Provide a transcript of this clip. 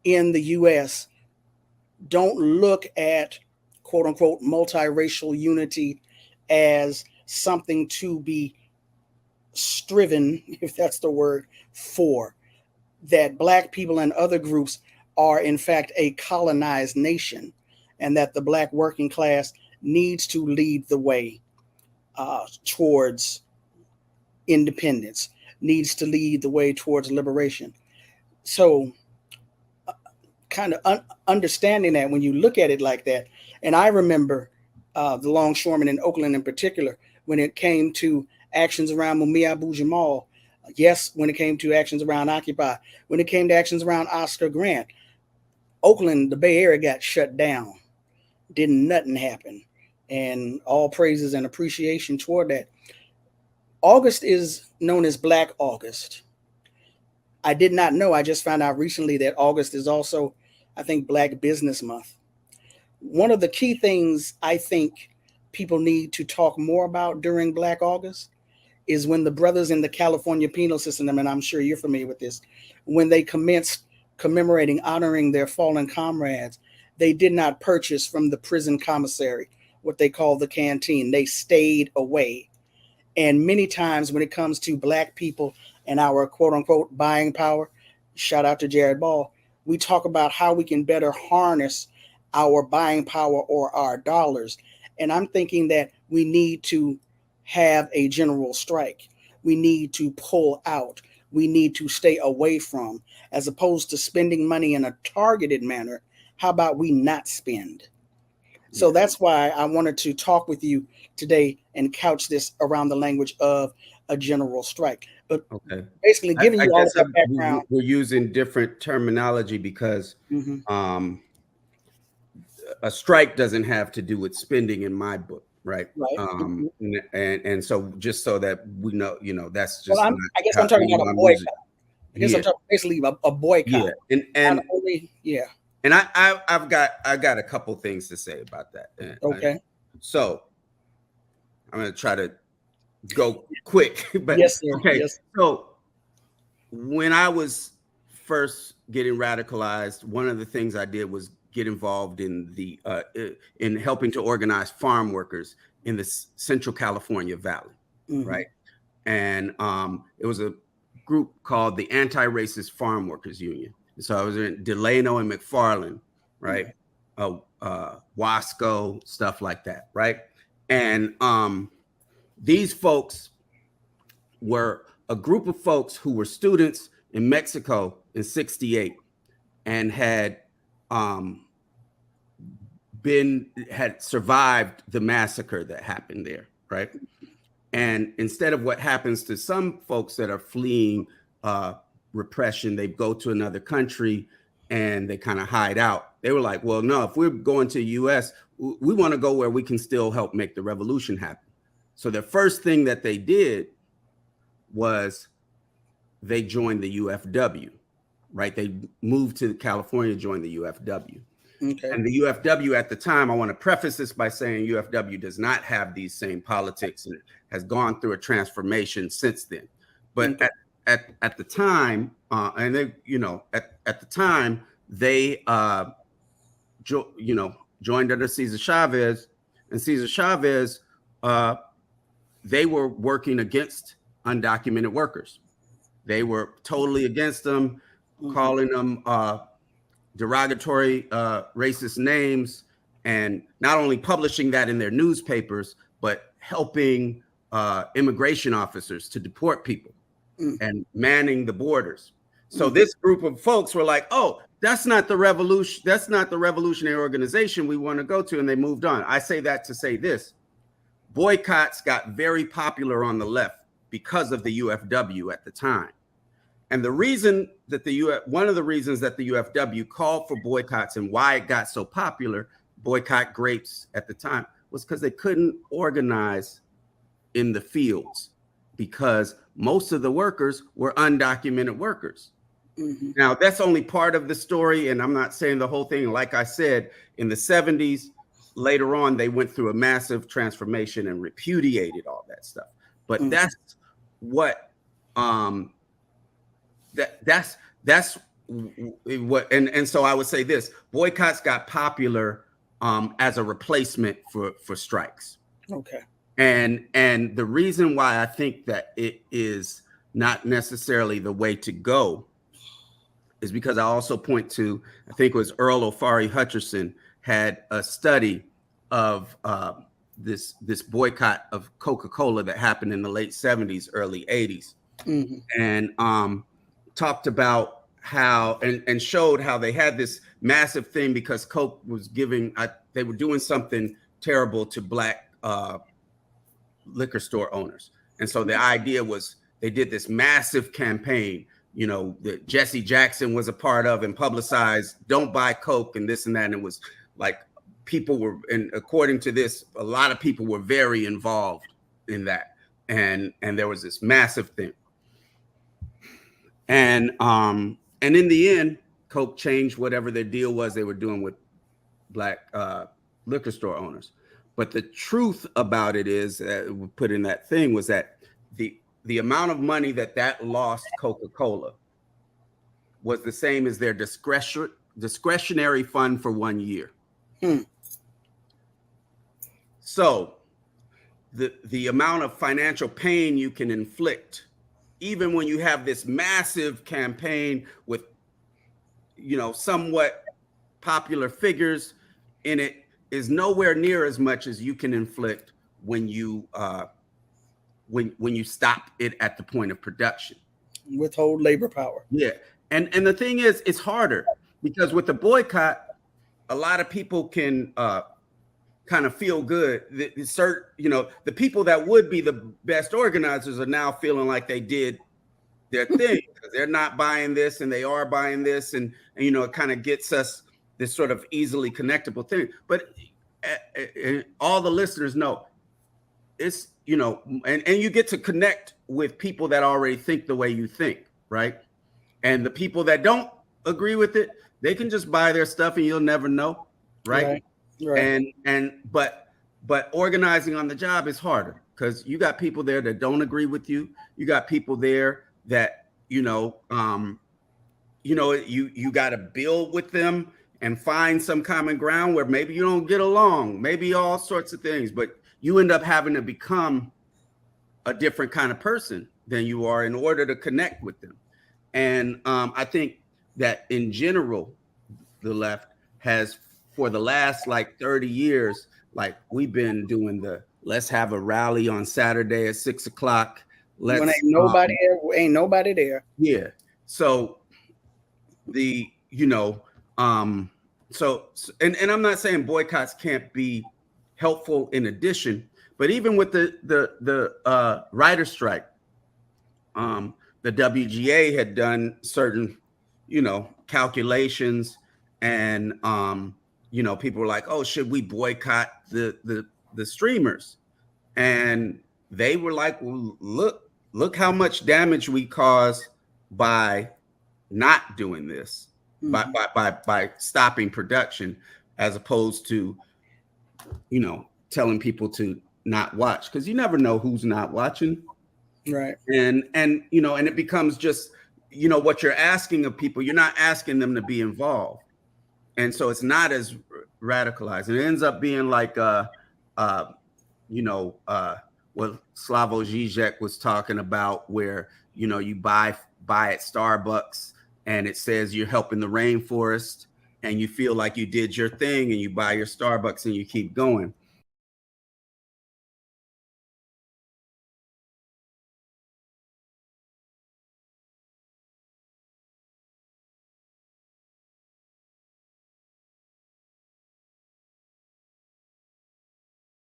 in the US don't look at quote unquote multiracial unity as something to be striven, if that's the word, for. That Black people and other groups are in fact a colonized nation, and that the Black working class needs to lead the way towards independence, needs to lead the way towards liberation. So kind of understanding that when you look at it like that. And I remember the longshoremen in Oakland in particular, when it came to actions around Mumia Abu-Jamal, yes, when it came to actions around Occupy, when it came to actions around Oscar Grant, Oakland, the Bay Area got shut down. Didn't nothing happen. And all praises and appreciation toward that. August is known as Black August. I did not know. I just found out recently that August is also, I think, Black Business Month. One of the key things I think people need to talk more about during Black August is when the brothers in the California penal system, and I'm sure you're familiar with this, when they commenced commemorating, honoring their fallen comrades, they did not purchase from the prison commissary, what they call the canteen. They stayed away. And many times when it comes to Black people and our quote unquote buying power, shout out to Jared Ball, we talk about how we can better harness our buying power or our dollars. And I'm thinking that we need to have a general strike. We need to pull out. We need to stay away from, as opposed to spending money in a targeted manner. How about we not spend? So that's why I wanted to talk with you today and couch this around the language of a general strike. But basically giving you all of that background. We're using different terminology because a strike doesn't have to do with spending in my book, right? And so just so that we know, that's just. Well, I guess I'm talking about a boycott. I guess I'm talking basically a boycott. Yeah, and I've got a couple things to say about that. Okay. So I'm going to try to go quick, but yes, sir. Okay. Yes. So when I was first getting radicalized, one of the things I did was get involved in the in helping to organize farm workers in the Central California Valley, right? And it was a group called the Anti-Racist Farm Workers Union. So I was in Delano and McFarland, right? Wasco, stuff like that, right? And these folks were a group of folks who were students in Mexico in '68 and had survived the massacre that happened there, right? And instead of what happens to some folks that are fleeing repression, they go to another country and they kind of hide out. They were like, well, no, if we're going to the US, we want to go where we can still help make the revolution happen. So the first thing that they did was they joined the UFW, right? They moved to California, joined the UFW. Okay. And the UFW at the time, I want to preface this by saying UFW does not have these same politics and has gone through a transformation since then. But at the time, and they, at the time, they, joined under Cesar Chavez, and Cesar Chavez, they were working against undocumented workers. They were totally against them, calling them derogatory racist names, and not only publishing that in their newspapers, but helping immigration officers to deport people and manning the borders. So this group of folks were like, oh, that's not the revolution. That's not the revolutionary organization we want to go to. And they moved on. I say that to say this. Boycotts got very popular on the left because of the UFW at the time. And the reason that one of the reasons that the UFW called for boycotts and why it got so popular, boycott grapes at the time, was because they couldn't organize in the fields because most of the workers were undocumented workers. Now, that's only part of the story, and I'm not saying the whole thing. Like I said, in the 70s, later on, they went through a massive transformation and repudiated all that stuff. But that's what that's so I would say this: boycotts got popular as a replacement for strikes. Okay. And the reason why I think that it is not necessarily the way to go is because I also point to, I think it was Earl O'Farry Hutcherson had a study of this boycott of Coca-Cola that happened in the late 70s, early 80s, and talked about how and showed how they had this massive thing because Coke was they were doing something terrible to Black liquor store owners. And so the idea was they did this massive campaign, that Jesse Jackson was a part of and publicized, don't buy Coke and this and that. And it was like people were, and according to this, a lot of people were very involved in that. And there was this massive thing. And in the end, Coke changed whatever their deal was they were doing with Black liquor store owners. But the truth about it is, we put in that thing, was that the amount of money that lost Coca-Cola was the same as their discretionary fund for 1 year. So the amount of financial pain you can inflict, even when you have this massive campaign with, somewhat popular figures in it, is nowhere near as much as you can inflict when you stop it at the point of production. Withhold labor power. Yeah. And the thing is, it's harder because with the boycott, a lot of people can kind of feel good. The people that would be the best organizers are now feeling like they did their thing because they're not buying this and they are buying this. And it kind of gets us this sort of easily connectable thing. But all the listeners know it's, and you get to connect with people that already think the way you think, right? And the people that don't agree with it, they can just buy their stuff and you'll never know, right? Right. But organizing on the job is harder because you got people there that don't agree with you. You got people there that, you got to build with them and find some common ground where maybe you don't get along, maybe all sorts of things, but you end up having to become a different kind of person than you are in order to connect with them. And I think that in general, the left has, for the last 30 years, we've been doing let's have a rally on Saturday at 6 o'clock. When ain't nobody there. Yeah. So and I'm not saying boycotts can't be helpful in addition, but even with the writer's strike, the WGA had done certain, calculations, and people were like, oh, should we boycott the streamers? And they were like, well, look how much damage we cause by not doing this, by stopping production, as opposed to, telling people to not watch, because you never know who's not watching. Right. And it becomes just, what you're asking of people, you're not asking them to be involved. And so it's not as radicalized. It ends up being like, what Slavoj Žižek was talking about, where, you buy at Starbucks and it says you're helping the rainforest and you feel like you did your thing and you buy your Starbucks and you keep going.